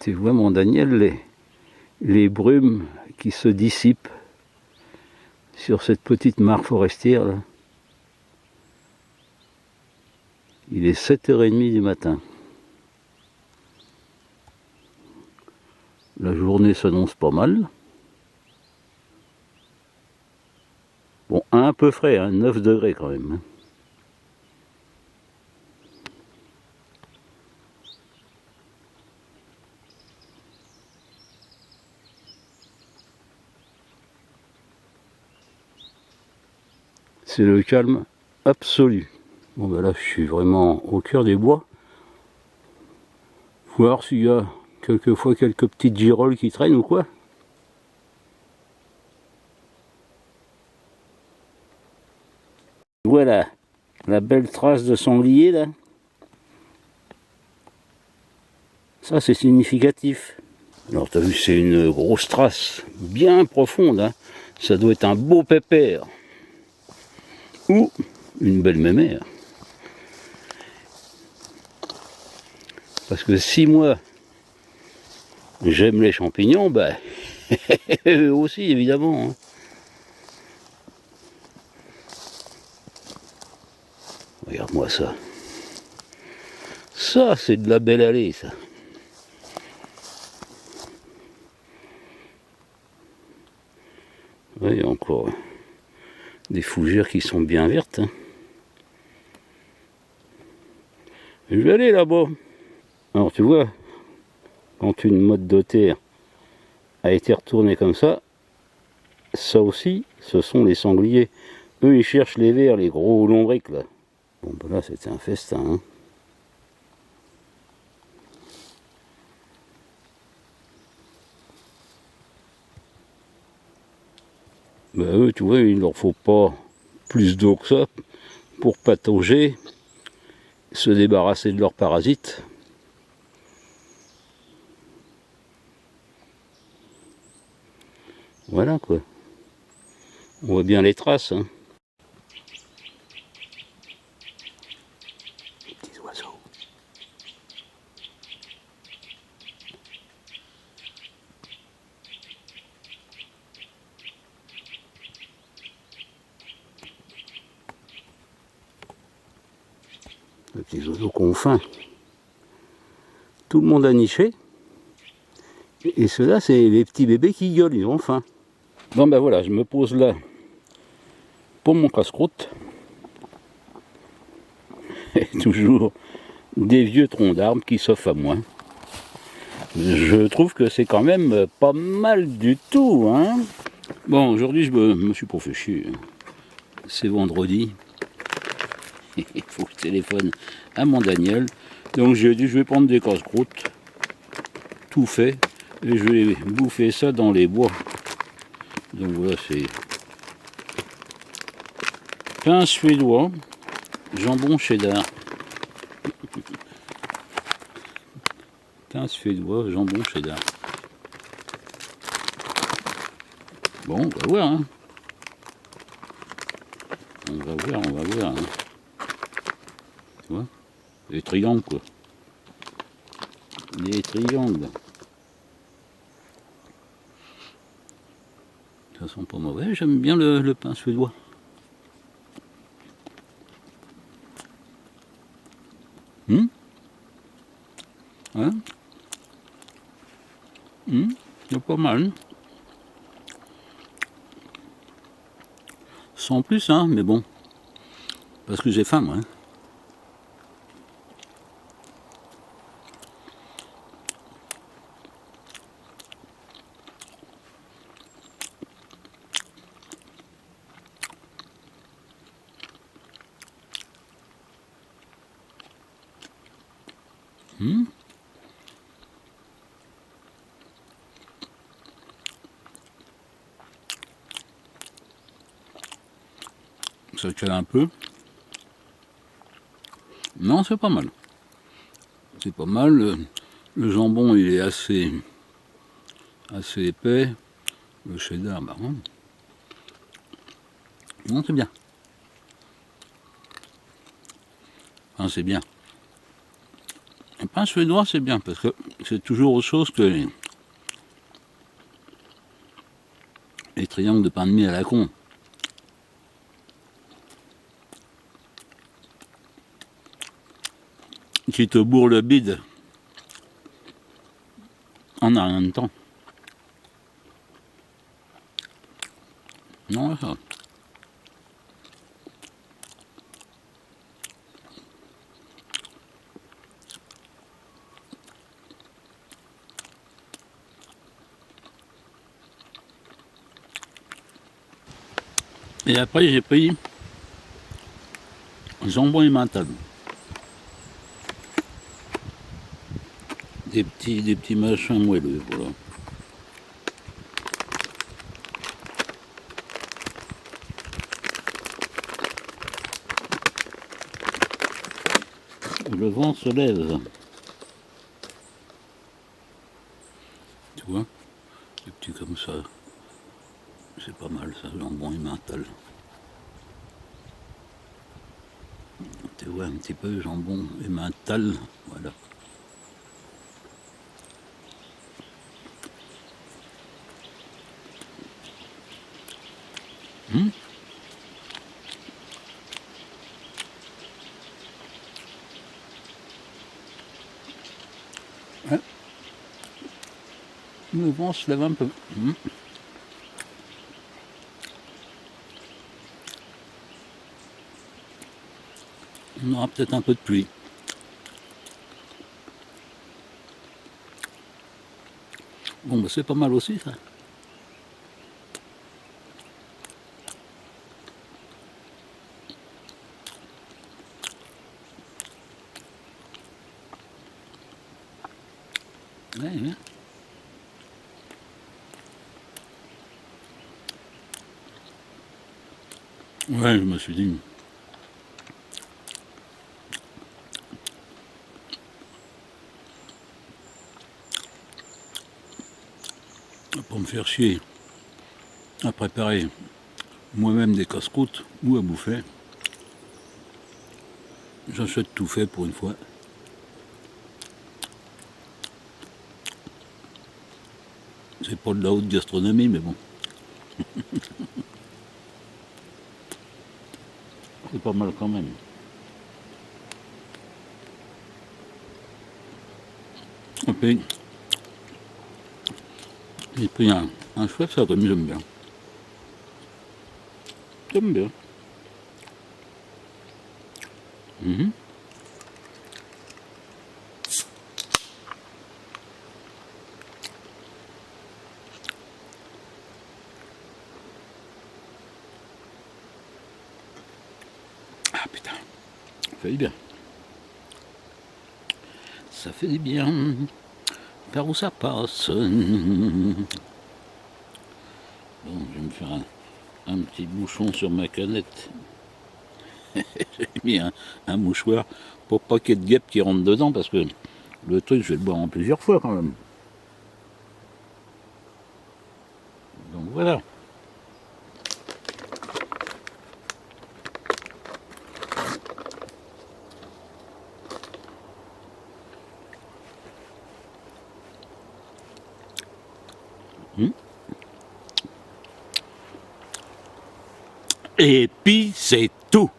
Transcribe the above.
Tu vois, mon Daniel, les brumes qui se dissipent sur cette petite mare forestière là. Il est 7h30 du matin. La journée s'annonce pas mal. Bon, un peu frais, hein, 9 degrés quand même. C'est le calme absolu. Bon ben là je suis vraiment au cœur des bois. Voir s'il y a quelquefois quelques petites girolles qui traînent ou quoi. Voilà, la belle trace de sanglier là. Ça c'est significatif. Alors t'as vu, c'est une grosse trace, bien profonde, hein. Ça doit être un beau pépère. Ou une belle mémère. Parce que si moi j'aime les champignons, ben eux aussi évidemment. Hein. Regarde-moi ça. Ça c'est de la belle allée ça. Oui, il y a encore des fougères qui sont bien vertes. Hein. Je vais aller là-bas. Alors tu vois, quand une motte de terre a été retournée comme ça aussi, ce sont les sangliers. Eux, ils cherchent les vers, les gros lombrics là. Bon, ben là, c'était un festin. Hein. Ben eux, tu vois, il leur faut pas plus d'eau que ça pour patauger, se débarrasser de leurs parasites. Voilà quoi. On voit bien les traces. Hein. Les petits oiseaux. Les petits oiseaux qui ont faim. Tout le monde a niché. Et ceux-là, c'est les petits bébés qui gueulent, ils ont faim. Bon ben voilà, je me pose là pour mon casse-croûte. Et toujours des vieux troncs d'arbres qui s'offrent à moi. Je trouve que c'est quand même pas mal du tout, hein. Bon, aujourd'hui, je me suis pas fait chier. C'est vendredi. Il faut que je téléphone à mon Daniel. Donc j'ai dit, je vais prendre des casse-croûtes. Tout fait. Et je vais bouffer ça dans les bois. Donc voilà, c'est pain suédois, jambon cheddar. Pain suédois, jambon cheddar. Bon, on va voir, hein. On va voir, hein. Tu vois, des triangles, quoi. Des triangles. Ça sent pas mauvais, j'aime bien le pain suédois. Ouais. C'est pas mal. Sans plus, hein, mais bon. Parce que j'ai faim, moi. Hein. Ça cale un peu. Non, c'est pas mal. C'est pas mal. Le jambon, il est assez épais. Le cheddar, bah non. Non, c'est bien. Enfin, c'est bien. pain suédois, c'est bien parce que c'est toujours autre chose que les triangles de pain de mie à la con. Qui te bourre le bide en un rien de temps. Non, ça. Et après, j'ai pris jambon et mental. Des petits machins moelleux, voilà. Le vent se lève. Tu vois, des petits comme ça. C'est pas mal ça, jambon et mental. Tu vois un petit peu jambon et mental, voilà. Ouais. Le vent se lève un peu. On aura peut-être un peu de pluie. Bon, bah, c'est pas mal aussi ça. Ouais, ouais. Ouais, je me suis dit. Pour me faire chier à préparer moi-même des casse-croûtes ou à bouffer, j'achète tout fait pour une fois. C'est pas de la haute gastronomie, mais bon. C'est pas mal quand même. Et puis, j'ai pris un chouette sardine, j'aime bien. J'aime bien. Ah putain, ça fait du bien. Ça fait du bien. Par où ça passe. Bon, je vais me faire un petit bouchon sur ma canette. J'ai mis un mouchoir pour pas qu'il y ait de guêpes qui rentrent dedans parce que le truc, je vais le boire en plusieurs fois quand même. Donc voilà. Et puis c'est tout.